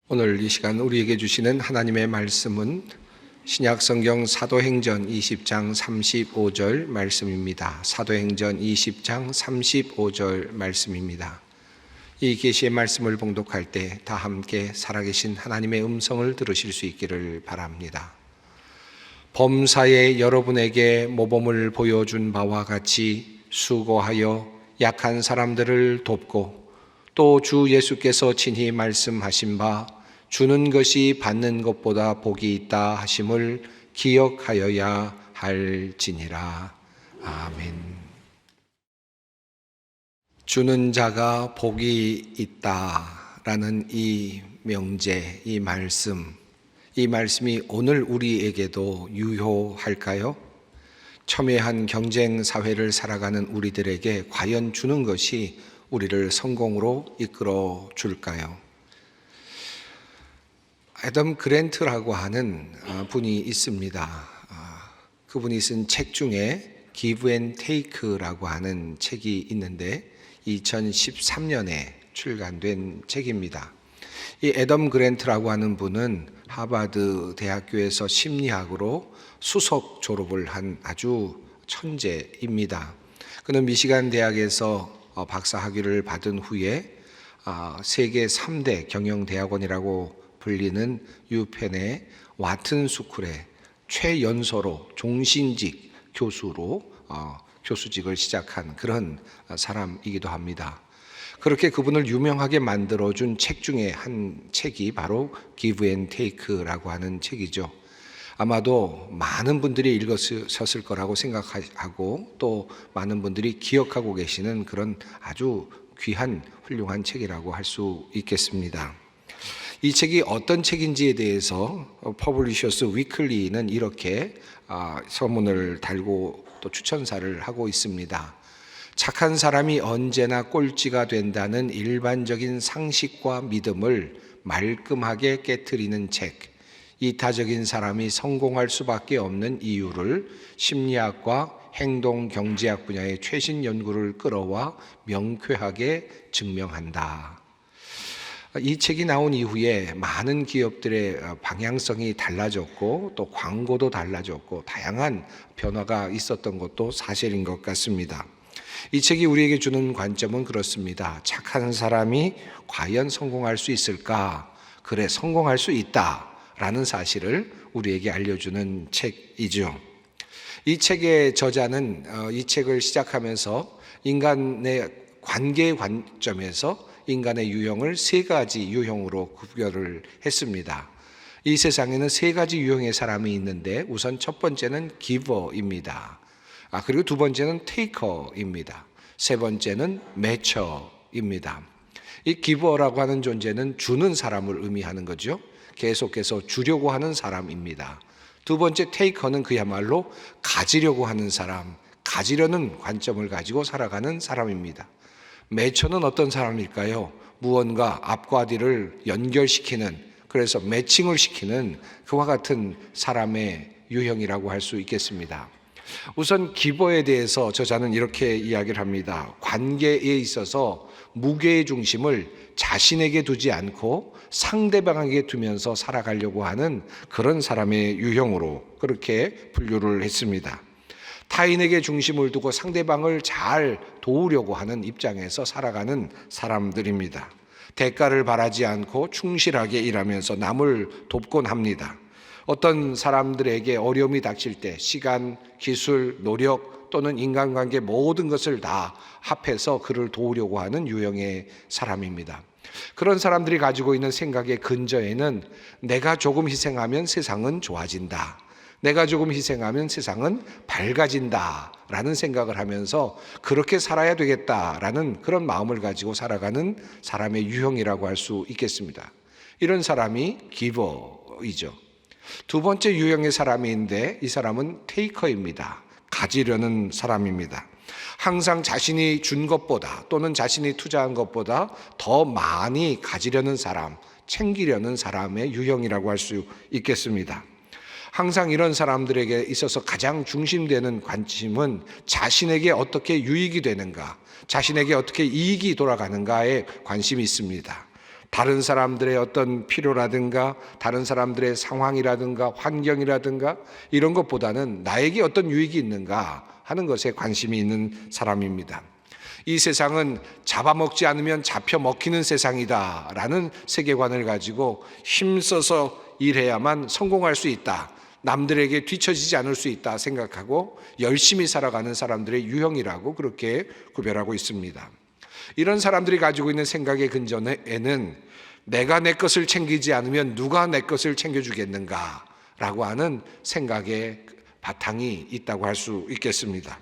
오늘 이 시간 우리에게 주시는 하나님의 말씀은 신약성경 사도행전 20장 35절 말씀입니다. 사도행전 20장 35절 말씀입니다. 이 계시의 말씀을 봉독할 때 다 함께 살아계신 하나님의 음성을 들으실 수 있기를 바랍니다. 범사에 여러분에게 모범을 보여준 바와 같이 수고하여 약한 사람들을 돕고 또 주 예수께서 친히 말씀하신 바 주는 것이 받는 것보다 복이 있다 하심을 기억하여야 할지니라. 아멘. 주는 자가 복이 있다라는 이 명제, 이 말씀이 오늘 우리에게도 유효할까요? 첨예한 경쟁 사회를 살아가는 우리들에게 과연 주는 것이 우리를 성공으로 이끌어 줄까요? 애덤 그랜트라고 하는 분이 있습니다. 그분이 쓴 책 중에 Give and Take라고 하는 책이 있는데 2013년에 출간된 책입니다. 이 애덤 그랜트라고 하는 분은 하버드 대학교에서 심리학으로 수석 졸업을 한 아주 천재입니다. 그는 미시간 대학에서 박사 학위를 받은 후에 세계 3대 경영대학원이라고 불리는 유펜의 와튼 스쿨의 최연소로 종신직 교수로 교수직을 시작한 그런 사람이기도 합니다. 그렇게 그분을 유명하게 만들어준 책 중에 한 책이 바로 Give and Take라고 하는 책이죠. 아마도 많은 분들이 읽으셨을 거라고 생각하고 또 많은 분들이 기억하고 계시는 그런 아주 귀한 훌륭한 책이라고 할 수 있겠습니다. 이 책이 어떤 책인지에 대해서 퍼블리셔스 위클리는 이렇게 서문을 달고 또 추천사를 하고 있습니다. 착한 사람이 언제나 꼴찌가 된다는 일반적인 상식과 믿음을 말끔하게 깨트리는 책. 이타적인 사람이 성공할 수밖에 없는 이유를 심리학과 행동 경제학 분야의 최신 연구를 끌어와 명쾌하게 증명한다. 이 책이 나온 이후에 많은 기업들의 방향성이 달라졌고 또 광고도 달라졌고 다양한 변화가 있었던 것도 사실인 것 같습니다. 이 책이 우리에게 주는 관점은 그렇습니다. 착한 사람이 과연 성공할 수 있을까? 그래, 성공할 수 있다 라는 사실을 우리에게 알려주는 책이죠. 이 책의 저자는 이 책을 시작하면서 인간의 관계의 관점에서 인간의 유형을 세 가지 유형으로 구별을 했습니다. 이 세상에는 세 가지 유형의 사람이 있는데 우선 첫 번째는 기버입니다. 그리고 두 번째는 테이커입니다. 세 번째는 매처입니다. 이 기버라고 하는 존재는 주는 사람을 의미하는 거죠. 계속해서 주려고 하는 사람입니다. 두 번째 테이커는 그야말로 가지려고 하는 사람, 가지려는 관점을 가지고 살아가는 사람입니다. 매처는 어떤 사람일까요? 무언가 앞과 뒤를 연결시키는, 그래서 매칭을 시키는 그와 같은 사람의 유형이라고 할 수 있겠습니다. 우선 기버에 대해서 저자는 이렇게 이야기를 합니다. 관계에 있어서 무게의 중심을 자신에게 두지 않고 상대방에게 두면서 살아가려고 하는 그런 사람의 유형으로 그렇게 분류를 했습니다. 타인에게 중심을 두고 상대방을 잘 도우려고 하는 입장에서 살아가는 사람들입니다. 대가를 바라지 않고 충실하게 일하면서 남을 돕곤 합니다. 어떤 사람들에게 어려움이 닥칠 때 시간, 기술, 노력 또는 인간관계 모든 것을 다 합해서 그를 도우려고 하는 유형의 사람입니다. 그런 사람들이 가지고 있는 생각의 근저에는 내가 조금 희생하면 세상은 좋아진다. 내가 조금 희생하면 세상은 밝아진다 라는 생각을 하면서 그렇게 살아야 되겠다라는 그런 마음을 가지고 살아가는 사람의 유형이라고 할 수 있겠습니다. 이런 사람이 기버이죠. 두 번째 유형의 사람인데 이 사람은 테이커입니다. 가지려는 사람입니다. 항상 자신이 준 것보다 또는 자신이 투자한 것보다 더 많이 가지려는 사람, 챙기려는 사람의 유형이라고 할 수 있겠습니다. 항상 이런 사람들에게 있어서 가장 중심되는 관심은 자신에게 어떻게 유익이 되는가, 자신에게 어떻게 이익이 돌아가는가에 관심이 있습니다. 다른 사람들의 어떤 필요라든가 다른 사람들의 상황이라든가 환경이라든가 이런 것보다는 나에게 어떤 유익이 있는가 하는 것에 관심이 있는 사람입니다. 이 세상은 잡아먹지 않으면 잡혀 먹히는 세상이다라는 세계관을 가지고 힘써서 일해야만 성공할 수 있다, 남들에게 뒤처지지 않을 수 있다 생각하고 열심히 살아가는 사람들의 유형이라고 그렇게 구별하고 있습니다. 이런 사람들이 가지고 있는 생각의 근전에는 내가 내 것을 챙기지 않으면 누가 내 것을 챙겨주겠는가라고 하는 생각의 바탕이 있다고 할 수 있겠습니다.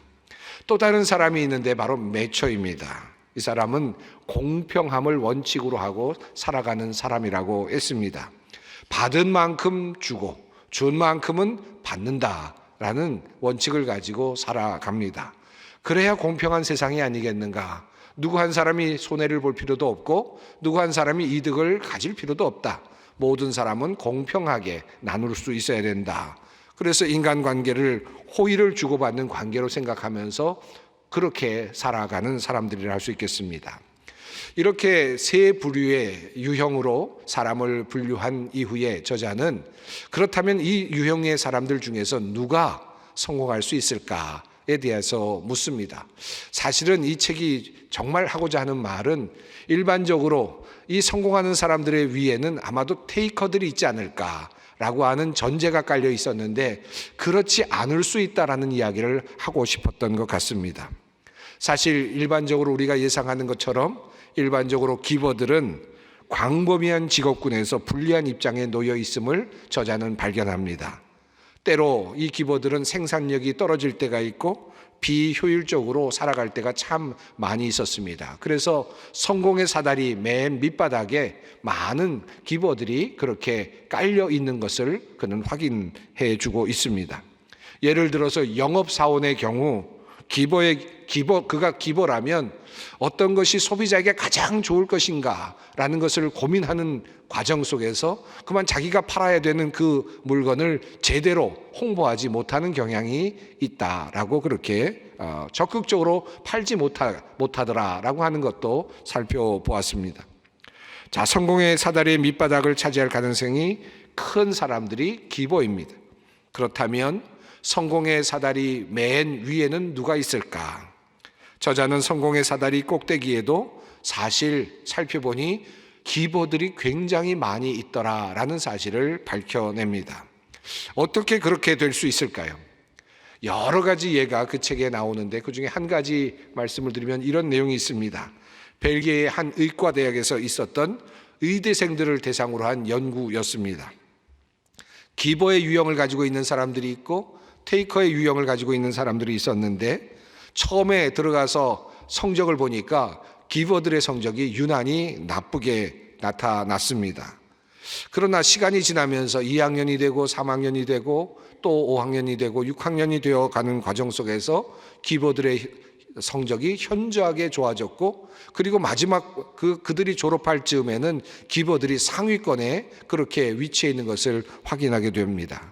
또 다른 사람이 있는데 바로 매처입니다. 이 사람은 공평함을 원칙으로 하고 살아가는 사람이라고 했습니다. 받은 만큼 주고 준 만큼은 받는다라는 원칙을 가지고 살아갑니다. 그래야 공평한 세상이 아니겠는가. 누구 한 사람이 손해를 볼 필요도 없고 누구 한 사람이 이득을 가질 필요도 없다. 모든 사람은 공평하게 나눌 수 있어야 된다. 그래서 인간관계를 호의를 주고받는 관계로 생각하면서 그렇게 살아가는 사람들이라 할 수 있겠습니다. 이렇게 세 부류의 유형으로 사람을 분류한 이후에 저자는 그렇다면 이 유형의 사람들 중에서 누가 성공할 수 있을까에 대해서 묻습니다. 사실은 이 책이 정말 하고자 하는 말은 일반적으로 이 성공하는 사람들의 위에는 아마도 테이커들이 있지 않을까라고 하는 전제가 깔려 있었는데 그렇지 않을 수 있다라는 이야기를 하고 싶었던 것 같습니다. 사실 일반적으로 우리가 예상하는 것처럼 일반적으로 기버들은 광범위한 직업군에서 불리한 입장에 놓여 있음을 저자는 발견합니다. 때로 이 기버들은 생산력이 떨어질 때가 있고 비효율적으로 살아갈 때가 참 많이 있었습니다. 그래서 성공의 사다리 맨 밑바닥에 많은 기버들이 그렇게 깔려 있는 것을 그는 확인해 주고 있습니다. 예를 들어서 영업사원의 경우 그가 기버라면 어떤 것이 소비자에게 가장 좋을 것인가라는 것을 고민하는 과정 속에서 그만 자기가 팔아야 되는 그 물건을 제대로 홍보하지 못하는 경향이 있다라고 그렇게 적극적으로 팔지 못하더라라고 하는 것도 살펴보았습니다. 자, 성공의 사다리의 밑바닥을 차지할 가능성이 큰 사람들이 기버입니다. 그렇다면 성공의 사다리 맨 위에는 누가 있을까? 저자는 성공의 사다리 꼭대기에도 사실 살펴보니 기버들이 굉장히 많이 있더라라는 사실을 밝혀냅니다. 어떻게 그렇게 될 수 있을까요? 여러 가지 예가 그 책에 나오는데 그중에 한 가지 말씀을 드리면 이런 내용이 있습니다. 벨기에의 한 의과대학에서 있었던 의대생들을 대상으로 한 연구였습니다. 기버의 유형을 가지고 있는 사람들이 있고 테이커의 유형을 가지고 있는 사람들이 있었는데 처음에 들어가서 성적을 보니까 기버들의 성적이 유난히 나쁘게 나타났습니다. 그러나 시간이 지나면서 2학년이 되고 3학년이 되고 또 5학년이 되고 6학년이 되어가는 과정 속에서 기버들의 성적이 현저하게 좋아졌고 그리고 마지막 그들이 졸업할 즈음에는 기버들이 상위권에 그렇게 위치해 있는 것을 확인하게 됩니다.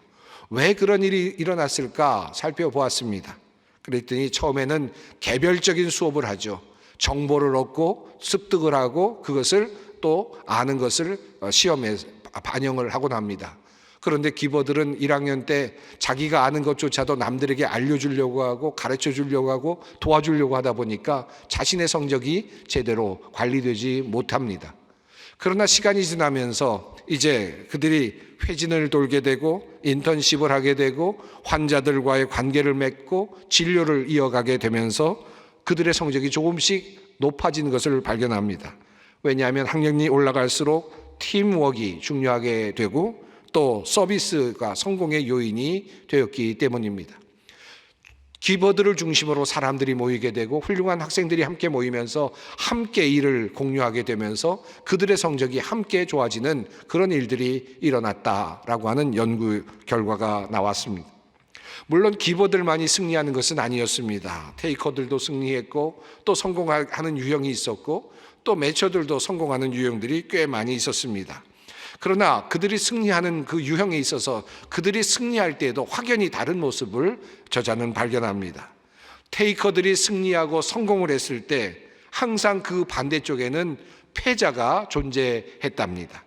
왜 그런 일이 일어났을까 살펴보았습니다. 그랬더니 처음에는 개별적인 수업을 하죠. 정보를 얻고 습득을 하고 그것을 또 아는 것을 시험에 반영을 하곤 합니다. 그런데 기버들은 1학년 때 자기가 아는 것조차도 남들에게 알려주려고 하고 가르쳐주려고 하고 도와주려고 하다 보니까 자신의 성적이 제대로 관리되지 못합니다. 그러나 시간이 지나면서 이제 그들이 회진을 돌게 되고 인턴십을 하게 되고 환자들과의 관계를 맺고 진료를 이어가게 되면서 그들의 성적이 조금씩 높아지는 것을 발견합니다. 왜냐하면 학년이 올라갈수록 팀워크가 중요하게 되고 또 서비스가 성공의 요인이 되었기 때문입니다. 기버들을 중심으로 사람들이 모이게 되고 훌륭한 학생들이 함께 모이면서 함께 일을 공유하게 되면서 그들의 성적이 함께 좋아지는 그런 일들이 일어났다라고 하는 연구 결과가 나왔습니다. 물론 기버들만이 승리하는 것은 아니었습니다. 테이커들도 승리했고 또 성공하는 유형이 있었고 또 매처들도 성공하는 유형들이 꽤 많이 있었습니다. 그러나 그들이 승리하는 그 유형에 있어서 그들이 승리할 때에도 확연히 다른 모습을 저자는 발견합니다. 테이커들이 승리하고 성공을 했을 때 항상 그 반대쪽에는 패자가 존재했답니다.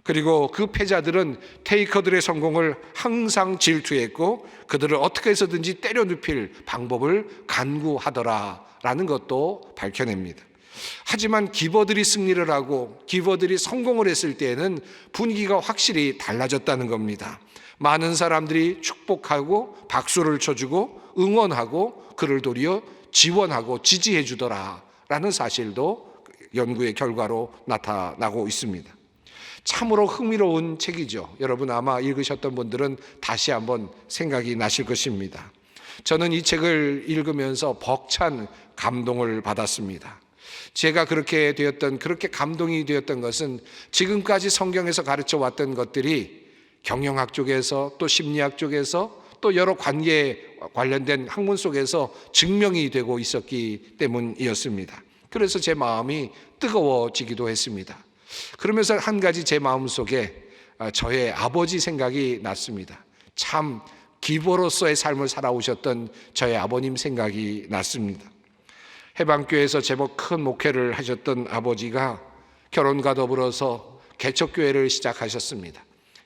그리고 그 패자들은 테이커들의 성공을 항상 질투했고 그들을 어떻게 해서든지 때려 눕힐 방법을 간구하더라라는 것도 밝혀냅니다. 하지만 기버들이 승리를 하고 기버들이 성공을 했을 때에는 분위기가 확실히 달라졌다는 겁니다. 많은 사람들이 축복하고 박수를 쳐주고 응원하고 그를 도리어 지원하고 지지해 주더라라는 사실도 연구의 결과로 나타나고 있습니다. 참으로 흥미로운 책이죠. 여러분 아마 읽으셨던 분들은 다시 한번 생각이 나실 것입니다. 저는 이 책을 읽으면서 벅찬 감동을 받았습니다. 제가 그렇게 감동이 되었던 것은 지금까지 성경에서 가르쳐 왔던 것들이 경영학 쪽에서 또 심리학 쪽에서 또 여러 관계에 관련된 학문 속에서 증명이 되고 있었기 때문이었습니다. 그래서 제 마음이 뜨거워지기도 했습니다. 그러면서 한 가지 제 마음속에 저의 아버지 생각이 났습니다. 참 기버로서의 삶을 살아오셨던 저의 아버님 생각이 났습니다. 해방교회에서 제법 큰 목회를 하셨던 아버지가 결혼과 더불어서 개척교회를 시작하셨습니다.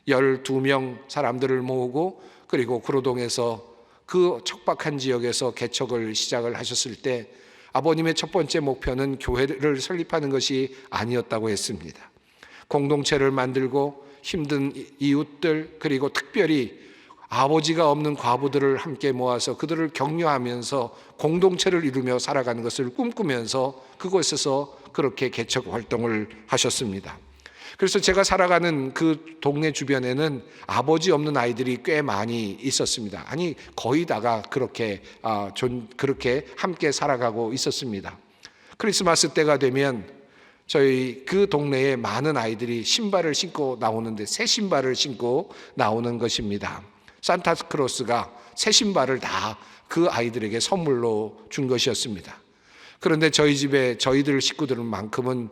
12명 사람들을 모으고 그리고 구로동에서 그 척박한 지역에서 개척을 시작을 하셨을 때 아버님의 첫 번째 목표는 교회를 설립하는 것이 아니었다고 했습니다. 공동체를 만들고 힘든 이웃들 그리고 특별히 아버지가 없는 과부들을 함께 모아서 그들을 격려하면서 공동체를 이루며 살아가는 것을 꿈꾸면서 그곳에서 그렇게 개척 활동을 하셨습니다. 그래서 제가 살아가는 그 동네 주변에는 아버지 없는 아이들이 꽤 많이 있었습니다. 아니 거의 다가 그렇게 함께 살아가고 있었습니다. 크리스마스 때가 되면 저희 그 동네에 많은 아이들이 신발을 신고 나오는데 새 신발을 신고 나오는 것입니다. 산타크로스가 새 신발을 다 그 아이들에게 선물로 준 것이었습니다. 그런데 저희 집에 저희들 식구들만큼은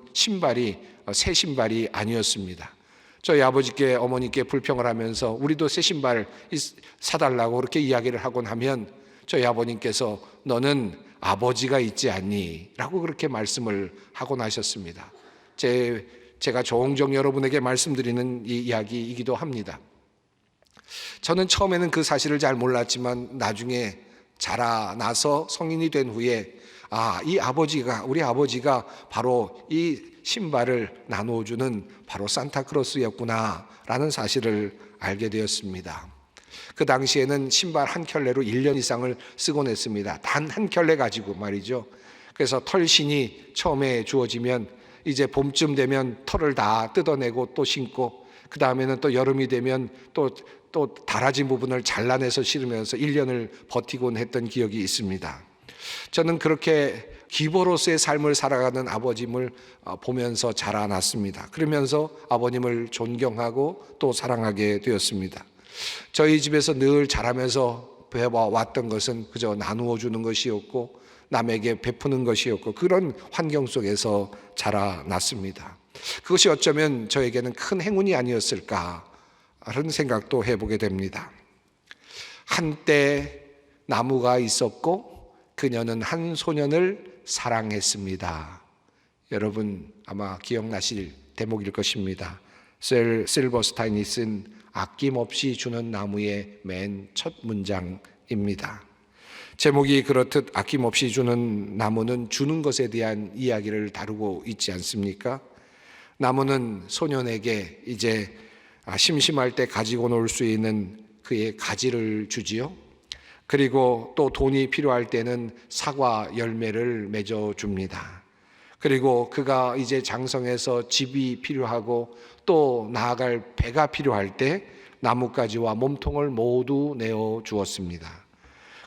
새 신발이 아니었습니다. 저희 아버지께 어머니께 불평을 하면서 우리도 새 신발 사달라고 그렇게 이야기를 하곤 하면 저희 아버님께서 너는 아버지가 있지 않니? 라고 그렇게 말씀을 하곤 하셨습니다. 제가 종종 여러분에게 말씀드리는 이 이야기이기도 합니다. 저는 처음에는 그 사실을 잘 몰랐지만 나중에 자라나서 성인이 된 후에 우리 아버지가 바로 이 신발을 나누어주는 바로 산타크로스였구나 라는 사실을 알게 되었습니다. 그 당시에는 신발 한 켤레로 1년 이상을 쓰곤 했습니다. 단 한 켤레 가지고 말이죠. 그래서 털신이 처음에 주어지면 이제 봄쯤 되면 털을 다 뜯어내고 또 신고 그 다음에는 또 여름이 되면 또 달아진 부분을 잘라내서 신으면서 1년을 버티곤 했던 기억이 있습니다. 저는 그렇게 기버로서의 삶을 살아가는 아버님을 보면서 자라났습니다. 그러면서 아버님을 존경하고 또 사랑하게 되었습니다. 저희 집에서 늘 자라면서 배워왔던 것은 그저 나누어 주는 것이었고 남에게 베푸는 것이었고 그런 환경 속에서 자라났습니다. 그것이 어쩌면 저에게는 큰 행운이 아니었을까 하는 생각도 해보게 됩니다. 한때 나무가 있었고 그녀는 한 소년을 사랑했습니다. 여러분 아마 기억나실 대목일 것입니다. 실버스타인이 쓴 아낌없이 주는 나무의 맨 첫 문장입니다. 제목이 그렇듯 아낌없이 주는 나무는 주는 것에 대한 이야기를 다루고 있지 않습니까? 나무는 소년에게 이제 심심할 때 가지고 놀 수 있는 그의 가지를 주지요. 그리고 또 돈이 필요할 때는 사과 열매를 맺어 줍니다. 그리고 그가 이제 장성해서 집이 필요하고 또 나아갈 배가 필요할 때 나뭇가지와 몸통을 모두 내어 주었습니다.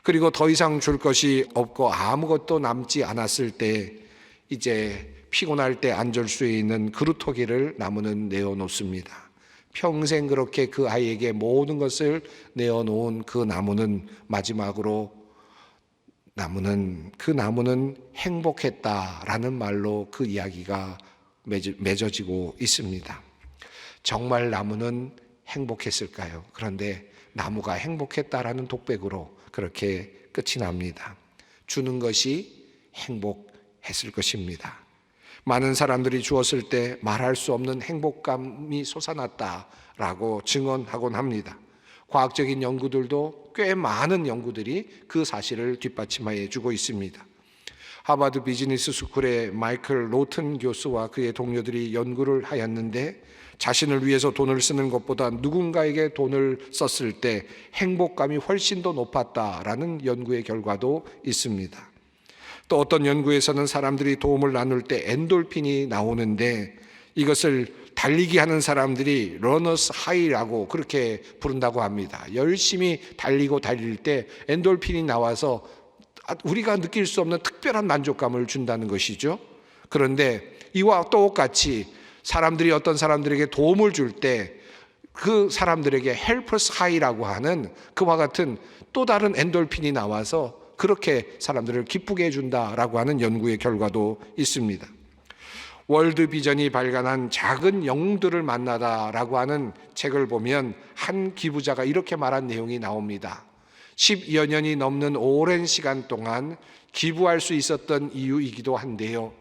그리고 더 이상 줄 것이 없고 아무것도 남지 않았을 때 이제 피곤할 때 앉을 수 있는 그루터기를 나무는 내어 놓습니다. 평생 그렇게 그 아이에게 모든 것을 내어 놓은 그 나무는 마지막으로 그 나무는 행복했다라는 말로 그 이야기가 맺어지고 있습니다. 정말 나무는 행복했을까요? 그런데 나무가 행복했다라는 독백으로 그렇게 끝이 납니다. 주는 것이 행복했을 것입니다. 많은 사람들이 주었을 때 말할 수 없는 행복감이 솟아났다라고 증언하곤 합니다. 과학적인 연구들도 꽤 많은 연구들이 그 사실을 뒷받침해 주고 있습니다. 하버드 비즈니스 스쿨의 마이클 로튼 교수와 그의 동료들이 연구를 하였는데, 자신을 위해서 돈을 쓰는 것보다 누군가에게 돈을 썼을 때 행복감이 훨씬 더 높았다라는 연구의 결과도 있습니다. 또 어떤 연구에서는 사람들이 도움을 나눌 때 엔돌핀이 나오는데, 이것을 달리기 하는 사람들이 러너스 하이라고 그렇게 부른다고 합니다. 열심히 달리고 달릴 때 엔돌핀이 나와서 우리가 느낄 수 없는 특별한 만족감을 준다는 것이죠. 그런데 이와 똑같이 사람들이 어떤 사람들에게 도움을 줄 때 그 사람들에게 헬퍼스 하이라고 하는 그와 같은 또 다른 엔돌핀이 나와서 그렇게 사람들을 기쁘게 해준다라고 하는 연구의 결과도 있습니다. 월드 비전이 발간한 작은 영웅들을 만나다라고 하는 책을 보면 한 기부자가 이렇게 말한 내용이 나옵니다. 10여 년이 넘는 오랜 시간 동안 기부할 수 있었던 이유이기도 한데요,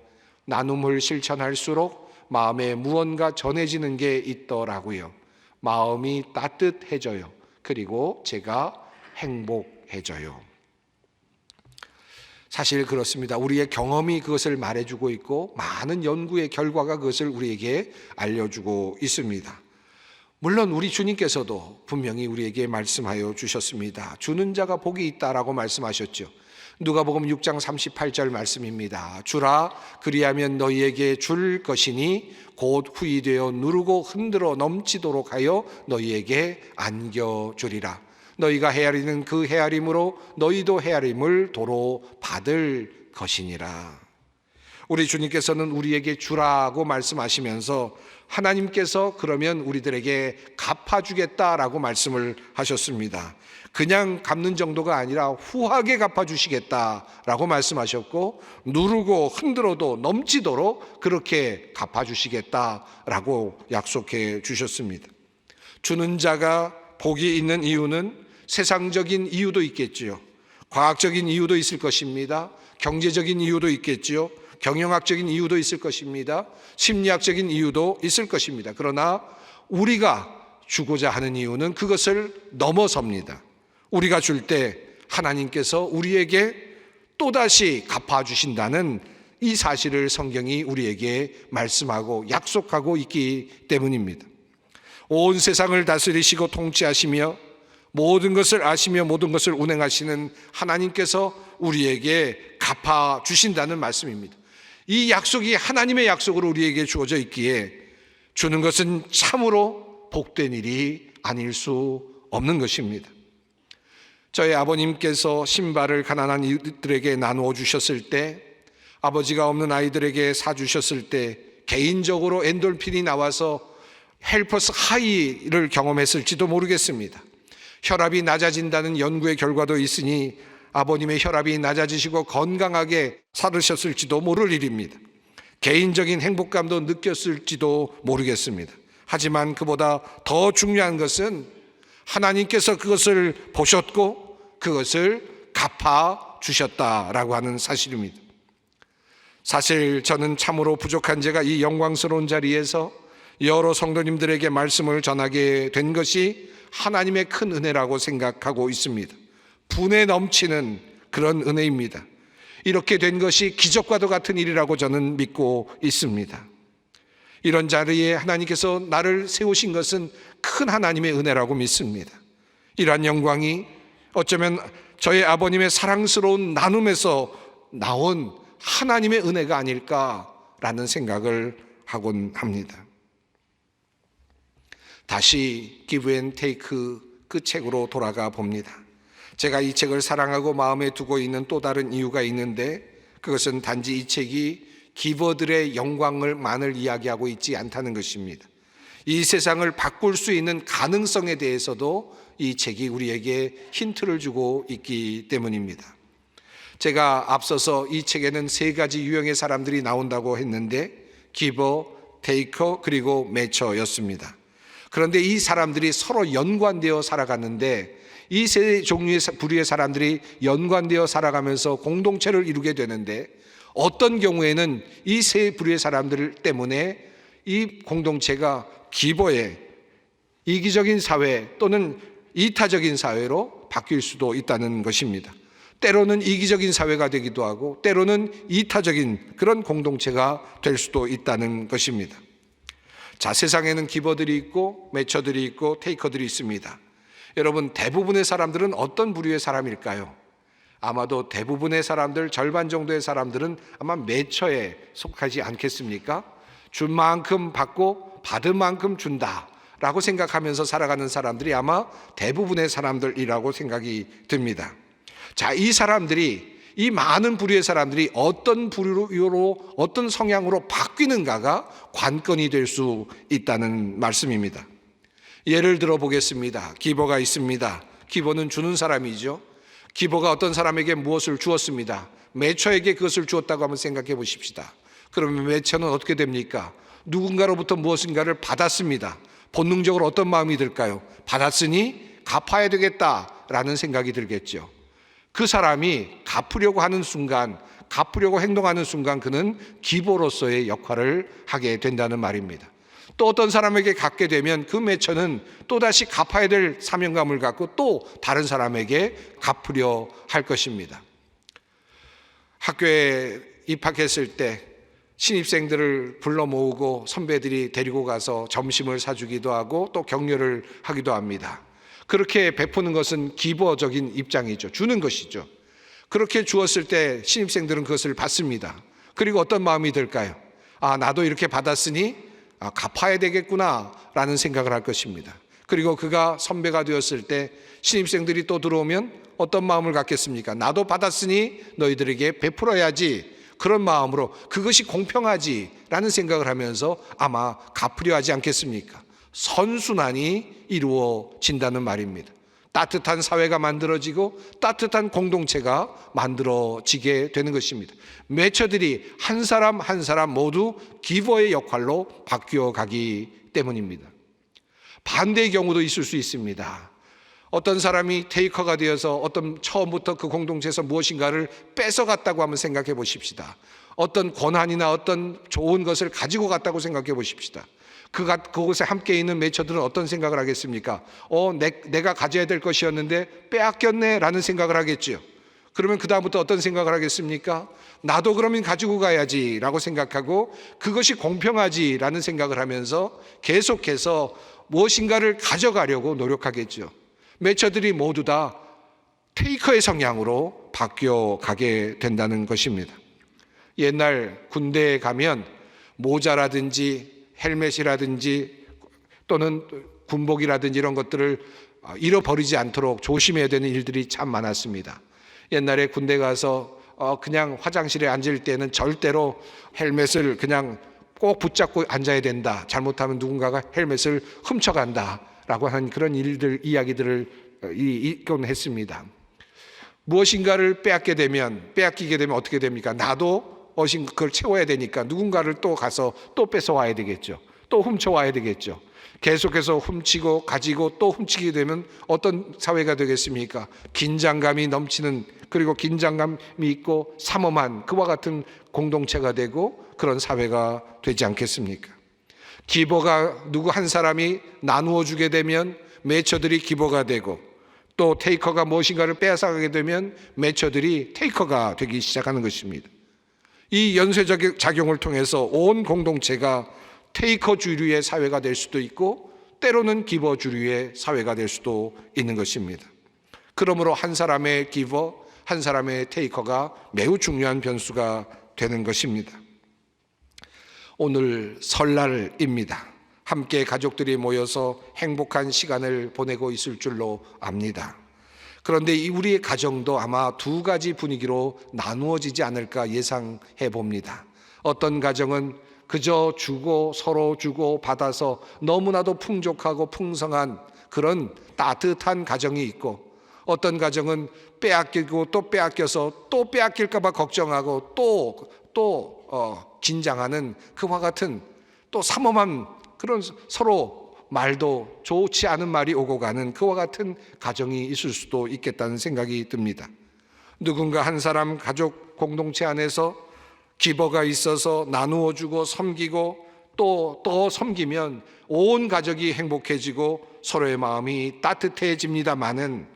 나눔을 실천할수록 마음에 무언가 전해지는 게 있더라고요. 마음이 따뜻해져요. 그리고 제가 행복해져요. 사실 그렇습니다. 우리의 경험이 그것을 말해주고 있고, 많은 연구의 결과가 그것을 우리에게 알려주고 있습니다. 물론 우리 주님께서도 분명히 우리에게 말씀하여 주셨습니다. 주는 자가 복이 있다라고 말씀하셨죠. 누가복음 6장 38절 말씀입니다. 주라, 그리하면 너희에게 줄 것이니 곧 후이 되어 누르고 흔들어 넘치도록 하여 너희에게 안겨주리라. 너희가 헤아리는 그 헤아림으로 너희도 헤아림을 도로 받을 것이니라. 우리 주님께서는 우리에게 주라고 말씀하시면서 하나님께서 그러면 우리들에게 갚아주겠다라고 말씀을 하셨습니다. 그냥 갚는 정도가 아니라 후하게 갚아주시겠다라고 말씀하셨고, 누르고 흔들어도 넘치도록 그렇게 갚아주시겠다라고 약속해 주셨습니다. 주는 자가 복이 있는 이유는 세상적인 이유도 있겠지요. 과학적인 이유도 있을 것입니다. 경제적인 이유도 있겠지요. 경영학적인 이유도 있을 것입니다. 심리학적인 이유도 있을 것입니다. 그러나 우리가 주고자 하는 이유는 그것을 넘어섭니다. 우리가 줄 때 하나님께서 우리에게 또다시 갚아주신다는 이 사실을 성경이 우리에게 말씀하고 약속하고 있기 때문입니다. 온 세상을 다스리시고 통치하시며 모든 것을 아시며 모든 것을 운행하시는 하나님께서 우리에게 갚아주신다는 말씀입니다. 이 약속이 하나님의 약속으로 우리에게 주어져 있기에 주는 것은 참으로 복된 일이 아닐 수 없는 것입니다. 저희 아버님께서 신발을 가난한 이들에게 나누어 주셨을 때, 아버지가 없는 아이들에게 사주셨을 때 개인적으로 엔돌핀이 나와서 헬퍼스 하이를 경험했을지도 모르겠습니다. 혈압이 낮아진다는 연구의 결과도 있으니 아버님의 혈압이 낮아지시고 건강하게 살으셨을지도 모를 일입니다. 개인적인 행복감도 느꼈을지도 모르겠습니다. 하지만 그보다 더 중요한 것은 하나님께서 그것을 보셨고 그것을 갚아 주셨다라고 하는 사실입니다. 사실 저는 참으로 부족한 제가 이 영광스러운 자리에서 여러 성도님들에게 말씀을 전하게 된 것이 하나님의 큰 은혜라고 생각하고 있습니다. 분에 넘치는 그런 은혜입니다. 이렇게 된 것이 기적과도 같은 일이라고 저는 믿고 있습니다. 이런 자리에 하나님께서 나를 세우신 것은 큰 하나님의 은혜라고 믿습니다. 이러한 영광이 어쩌면 저의 아버님의 사랑스러운 나눔에서 나온 하나님의 은혜가 아닐까라는 생각을 하곤 합니다. 다시 Give and Take 그 책으로 돌아가 봅니다. 제가 이 책을 사랑하고 마음에 두고 있는 또 다른 이유가 있는데, 그것은 단지 이 책이 기버들의 영광을만을 이야기하고 있지 않다는 것입니다. 이 세상을 바꿀 수 있는 가능성에 대해서도 이 책이 우리에게 힌트를 주고 있기 때문입니다. 제가 앞서서 이 책에는 세 가지 유형의 사람들이 나온다고 했는데, 기버, 테이커, 그리고 매처였습니다. 그런데 이 사람들이 서로 연관되어 살아갔는데, 이 세 종류의 부류의 사람들이 연관되어 살아가면서 공동체를 이루게 되는데, 어떤 경우에는 이 세 부류의 사람들 때문에 이 공동체가 기버의 이기적인 사회 또는 이타적인 사회로 바뀔 수도 있다는 것입니다. 때로는 이기적인 사회가 되기도 하고 때로는 이타적인 그런 공동체가 될 수도 있다는 것입니다. 자, 세상에는 기버들이 있고 매처들이 있고 테이커들이 있습니다. 여러분, 대부분의 사람들은 어떤 부류의 사람일까요? 아마도 대부분의 사람들, 절반 정도의 사람들은 아마 매처에 속하지 않겠습니까? 준 만큼 받고 받은 만큼 준다 라고 생각하면서 살아가는 사람들이 아마 대부분의 사람들이라고 생각이 듭니다. 자, 이 사람들이, 이 많은 부류의 사람들이 어떤 부류로, 어떤 성향으로 바뀌는가가 관건이 될 수 있다는 말씀입니다. 예를 들어 보겠습니다. 기버가 있습니다. 기버는 주는 사람이죠. 기버가 어떤 사람에게 무엇을 주었습니다. 매처에게 그것을 주었다고 한번 생각해 보십시다. 그러면 매처는 어떻게 됩니까? 누군가로부터 무엇인가를 받았습니다. 본능적으로 어떤 마음이 들까요? 받았으니 갚아야 되겠다라는 생각이 들겠죠. 그 사람이 갚으려고 하는 순간, 갚으려고 행동하는 순간 그는 기버로서의 역할을 하게 된다는 말입니다. 또 어떤 사람에게 갖게 되면 그 매처는 또다시 갚아야 될 사명감을 갖고 또 다른 사람에게 갚으려 할 것입니다. 학교에 입학했을 때 신입생들을 불러 모으고 선배들이 데리고 가서 점심을 사주기도 하고 또 격려를 하기도 합니다. 그렇게 베푸는 것은 기버적인 입장이죠. 주는 것이죠. 그렇게 주었을 때 신입생들은 그것을 받습니다. 그리고 어떤 마음이 들까요? 아, 나도 이렇게 받았으니 갚아야 되겠구나 라는 생각을 할 것입니다. 그리고 그가 선배가 되었을 때 신입생들이 또 들어오면 어떤 마음을 갖겠습니까? 나도 받았으니 너희들에게 베풀어야지, 그런 마음으로 그것이 공평하지 라는 생각을 하면서 아마 갚으려 하지 않겠습니까? 선순환이 이루어진다는 말입니다. 따뜻한 사회가 만들어지고 따뜻한 공동체가 만들어지게 되는 것입니다. 매처들이 한 사람 한 사람 모두 기버의 역할로 바뀌어 가기 때문입니다. 반대의 경우도 있을 수 있습니다. 어떤 사람이 테이커가 되어서 처음부터 그 공동체에서 무엇인가를 뺏어갔다고 한번 생각해 보십시다. 어떤 권한이나 어떤 좋은 것을 가지고 갔다고 생각해 보십시다. 그곳에 함께 있는 매처들은 어떤 생각을 하겠습니까? 내가 가져야 될 것이었는데 빼앗겼네 라는 생각을 하겠죠. 그러면 그 다음부터 어떤 생각을 하겠습니까? 나도 그러면 가지고 가야지 라고 생각하고 그것이 공평하지 라는 생각을 하면서 계속해서 무엇인가를 가져가려고 노력하겠죠. 매처들이 모두 다 테이커의 성향으로 바뀌어 가게 된다는 것입니다. 옛날 군대에 가면 모자라든지 헬멧이라든지 또는 군복이라든지 이런 것들을 잃어버리지 않도록 조심해야 되는 일들이 참 많았습니다. 옛날에 군대 가서 그냥 화장실에 앉을 때는 절대로 헬멧을 그냥 꼭 붙잡고 앉아야 된다. 잘못하면 누군가가 헬멧을 훔쳐간다 라고 하는 그런 이야기들을 있곤 했습니다. 무엇인가를 빼앗기게 되면 어떻게 됩니까? 나도 그걸 채워야 되니까 누군가를 또 가서 또 뺏어와야 되겠죠. 또 훔쳐와야 되겠죠. 계속해서 훔치고 가지고 또 훔치게 되면 어떤 사회가 되겠습니까? 긴장감이 넘치는, 그리고 긴장감이 있고 삼엄한 그와 같은 공동체가 되고 그런 사회가 되지 않겠습니까? 기버가 누구 한 사람이 나누어 주게 되면 매처들이 기버가 되고 또 테이커가 무엇인가를 빼앗아가게 되면 매처들이 테이커가 되기 시작하는 것입니다. 이 연쇄적 작용을 통해서 온 공동체가 테이커 주류의 사회가 될 수도 있고 때로는 기버 주류의 사회가 될 수도 있는 것입니다. 그러므로 한 사람의 기버, 한 사람의 테이커가 매우 중요한 변수가 되는 것입니다. 오늘 설날입니다. 함께 가족들이 모여서 행복한 시간을 보내고 있을 줄로 압니다. 그런데 우리의 가정도 아마 두 가지 분위기로 나누어지지 않을까 예상해 봅니다. 어떤 가정은 그저 주고 서로 주고 받아서 너무나도 풍족하고 풍성한 그런 따뜻한 가정이 있고, 어떤 가정은 빼앗기고 또 빼앗겨서 또 빼앗길까 봐 걱정하고 또 긴장하는 그와 같은 또 삼엄한 그런 서로 말도 좋지 않은 말이 오고 가는 그와 같은 가정이 있을 수도 있겠다는 생각이 듭니다. 누군가 한 사람 가족 공동체 안에서 기버가 있어서 나누어 주고 섬기고 또 섬기면 온 가족이 행복해지고 서로의 마음이 따뜻해집니다마는,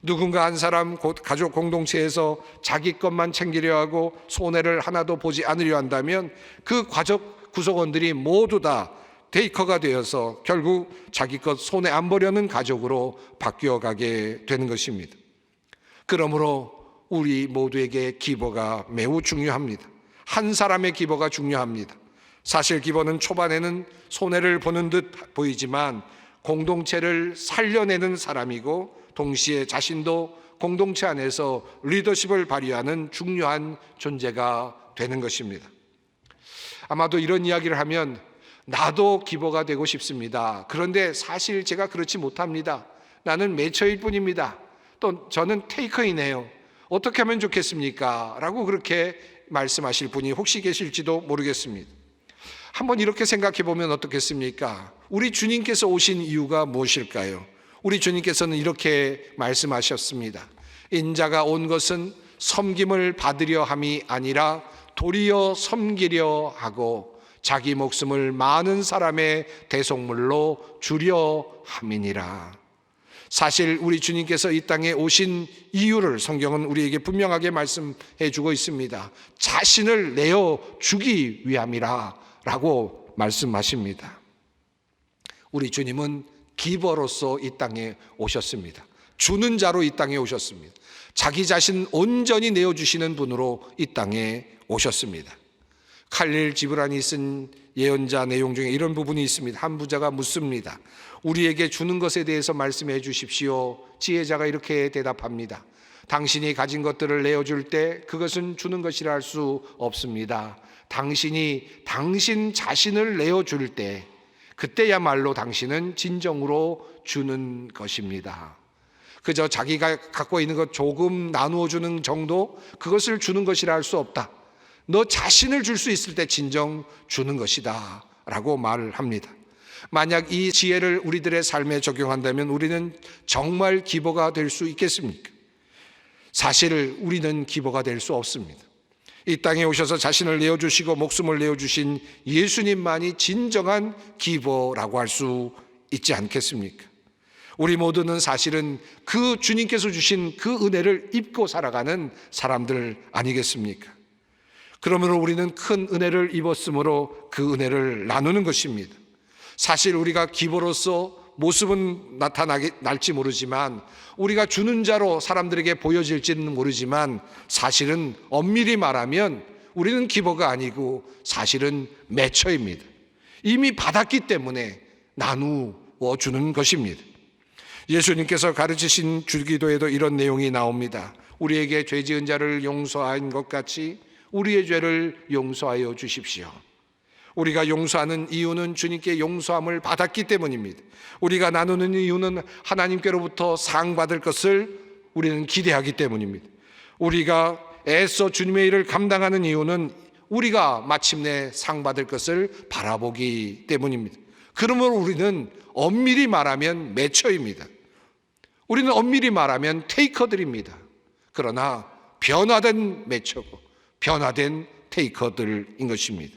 누군가 한 사람 가족 공동체에서 자기 것만 챙기려 하고 손해를 하나도 보지 않으려 한다면 그 가족 구성원들이 모두 다 테이커가 되어서 결국 자기 것 손해 안 보려는 가족으로 바뀌어가게 되는 것입니다. 그러므로 우리 모두에게 기버가 매우 중요합니다. 한 사람의 기버가 중요합니다. 사실 기버는 초반에는 손해를 보는 듯 보이지만 공동체를 살려내는 사람이고, 동시에 자신도 공동체 안에서 리더십을 발휘하는 중요한 존재가 되는 것입니다. 아마도 이런 이야기를 하면 나도 기버가 되고 싶습니다. 그런데 사실 제가 그렇지 못합니다. 나는 매처일 뿐입니다. 또 저는 테이커이네요. 어떻게 하면 좋겠습니까? 라고 그렇게 말씀하실 분이 혹시 계실지도 모르겠습니다. 한번 이렇게 생각해 보면 어떻겠습니까? 우리 주님께서 오신 이유가 무엇일까요? 우리 주님께서는 이렇게 말씀하셨습니다. 인자가 온 것은 섬김을 받으려 함이 아니라 도리어 섬기려 하고 자기 목숨을 많은 사람의 대속물로 주려 함이니라. 사실 우리 주님께서 이 땅에 오신 이유를 성경은 우리에게 분명하게 말씀해 주고 있습니다. 자신을 내어 주기 위함이라 라고 말씀하십니다. 우리 주님은 기버로서 이 땅에 오셨습니다. 주는 자로 이 땅에 오셨습니다. 자기 자신 온전히 내어주시는 분으로 이 땅에 오셨습니다. 칼릴 지브란이 쓴 예언자 내용 중에 이런 부분이 있습니다. 한 부자가 묻습니다. 우리에게 주는 것에 대해서 말씀해 주십시오. 지혜자가 이렇게 대답합니다. 당신이 가진 것들을 내어줄 때 그것은 주는 것이라 할 수 없습니다. 당신이 당신 자신을 내어줄 때 그때야말로 당신은 진정으로 주는 것입니다. 그저 자기가 갖고 있는 것 조금 나누어 주는 정도, 그것을 주는 것이라 할 수 없다. 너 자신을 줄 수 있을 때 진정 주는 것이다 라고 말을 합니다. 만약 이 지혜를 우리들의 삶에 적용한다면 우리는 정말 기버가 될 수 있겠습니까? 사실 우리는 기버가 될 수 없습니다. 이 땅에 오셔서 자신을 내어주시고 목숨을 내어주신 예수님만이 진정한 기버라고 할 수 있지 않겠습니까? 우리 모두는 사실은 그 주님께서 주신 그 은혜를 입고 살아가는 사람들 아니겠습니까? 그러므로 우리는 큰 은혜를 입었으므로 그 은혜를 나누는 것입니다. 사실 우리가 기버로서 모습은 나타날지 모르지만, 우리가 주는 자로 사람들에게 보여질지는 모르지만, 사실은 엄밀히 말하면 우리는 기버가 아니고 사실은 매처입니다. 이미 받았기 때문에 나누어 주는 것입니다. 예수님께서 가르치신 주기도에도 이런 내용이 나옵니다. 우리에게 죄 지은 자를 용서한 것 같이 우리의 죄를 용서하여 주십시오. 우리가 용서하는 이유는 주님께 용서함을 받았기 때문입니다. 우리가 나누는 이유는 하나님께로부터 상받을 것을 우리는 기대하기 때문입니다. 우리가 애써 주님의 일을 감당하는 이유는 우리가 마침내 상받을 것을 바라보기 때문입니다. 그러므로 우리는 엄밀히 말하면 매처입니다. 우리는 엄밀히 말하면 테이커들입니다. 그러나 변화된 매처고 변화된 테이커들인 것입니다.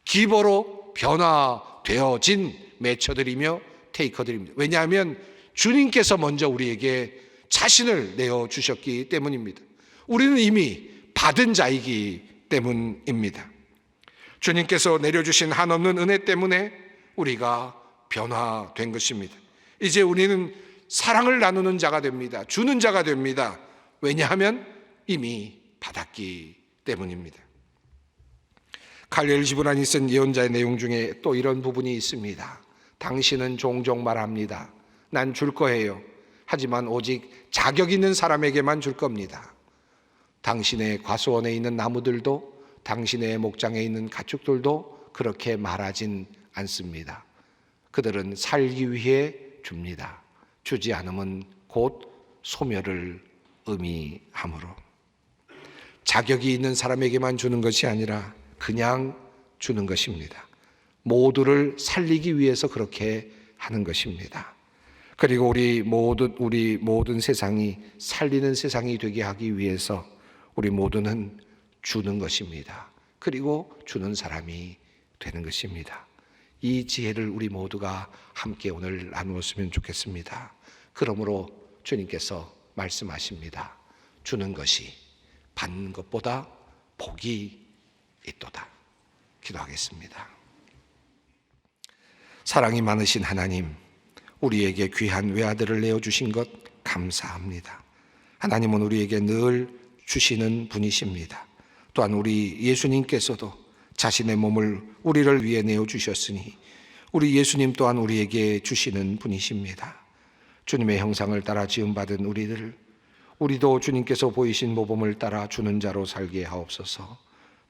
기버로 변화되어진 매처들이며 테이커들입니다. 왜냐하면 주님께서 먼저 우리에게 자신을 내어주셨기 때문입니다. 우리는 이미 받은 자이기 때문입니다. 주님께서 내려주신 한없는 은혜 때문에 우리가 변화된 것입니다. 이제 우리는 사랑을 나누는 자가 됩니다. 주는 자가 됩니다. 왜냐하면 이미 받았기 때문입니다. 칼릴 지브란이 쓴 예언자의 내용 중에 또 이런 부분이 있습니다. 당신은 종종 말합니다. 난 줄 거예요. 하지만 오직 자격 있는 사람에게만 줄 겁니다. 당신의 과수원에 있는 나무들도 당신의 목장에 있는 가축들도 그렇게 말하진 않습니다. 그들은 살기 위해 줍니다. 주지 않으면 곧 소멸을 의미하므로. 자격이 있는 사람에게만 주는 것이 아니라 그냥 주는 것입니다. 모두를 살리기 위해서 그렇게 하는 것입니다. 그리고 우리 모든 세상이 살리는 세상이 되게 하기 위해서 우리 모두는 주는 것입니다. 그리고 주는 사람이 되는 것입니다. 이 지혜를 우리 모두가 함께 오늘 나누었으면 좋겠습니다. 그러므로 주님께서 말씀하십니다. 주는 것이 받는 것보다 복이 있도다. 기도하겠습니다. 사랑이 많으신 하나님, 우리에게 귀한 외아들을 내어주신 것 감사합니다. 하나님은 우리에게 늘 주시는 분이십니다. 또한 우리 예수님께서도 자신의 몸을 우리를 위해 내어주셨으니 우리 예수님 또한 우리에게 주시는 분이십니다. 주님의 형상을 따라 지음받은 우리도 주님께서 보이신 모범을 따라 주는 자로 살게 하옵소서.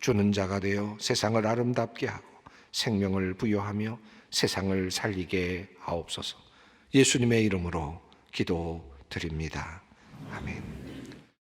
주는 자가 되어 세상을 아름답게 하고 생명을 부여하며 세상을 살리게 하옵소서. 예수님의 이름으로 기도드립니다. 아멘.